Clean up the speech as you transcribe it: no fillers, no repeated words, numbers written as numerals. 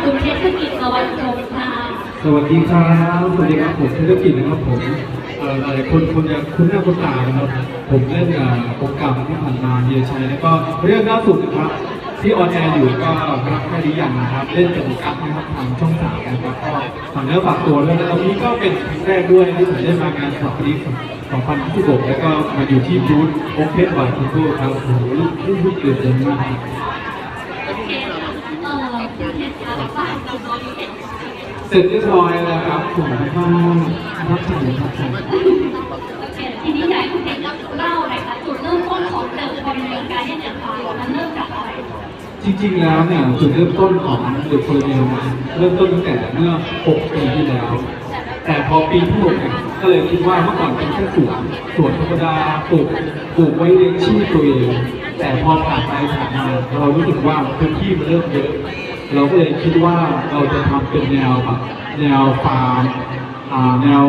คุณเทศกิจสวัสดิ์พงศ์ค่ะสวัสดีครับสวัสดีครับผมธุรกิจนะครับผมหลายคนคงจะคุ้นหน้าคุ้นตานะครับผมเล่นโปรแกรมที่ผ่านมาเฮียชัยแล้วก็เรื่องล่าสุดนะครับที่ออนแอร์อยู่ก็รักแค่ดีอย่างนะครับเล่นเป็นกั๊กนะครับทางช่อง3นะครับก็ฝากเนื้อฝากตัวด้วยแล้วนี้ก็เป็นครั้งแรกด้วยที่ผมได้มางานสอบปี2026แล้วก็มาอยู่ที่บูธโอเพนบอยคุณผู้ครับโอ้โหรุ่นตื่นเต้นมากโอเคคุณเทศค่ะฝากตัวคุณเทศเสร็จเรียบร้อยแล้วครับผมก็รับใจรับใจโอเคทีนี้อยากให้คุณเทศเล่าหน่อยค่ะจุดเริ่มต้นของเดอะคอมมิวนิตี้เนี่ยค่ะมันเริ่มจากอะไรจริงๆแล้วเนี่ยจุดเริ่มต้นของเดอะโคลเนียลเริ่มต้นตั้งแต่เมื่อ6 ปีที่แล้วแต่พอปีที่6เนี่ยก็เลยคิดว่าเมื่อก่อนเป็นแค่สวนธรรมดาปลูกไว้เลี้ยงชีพตัวเองแต่พอผ่านไปผ่านมาเรารู้สึกว่าพื้นที่มันเริ่มเยอะเราก็เลยคิดว่าเราจะทำเป็นแนวแบบแนวฟาร์มแนว